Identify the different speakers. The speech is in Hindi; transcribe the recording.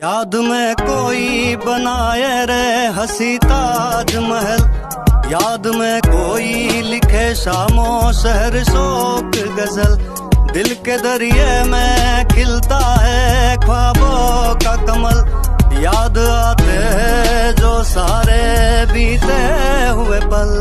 Speaker 1: याद में कोई बनाए रे हंसी ताजमहल, याद में कोई लिखे शामो शहर शोक गजल। दिल के दरिए में खिलता है ख्वाबों का कमल, याद आते हैं जो सारे बीते हुए पल।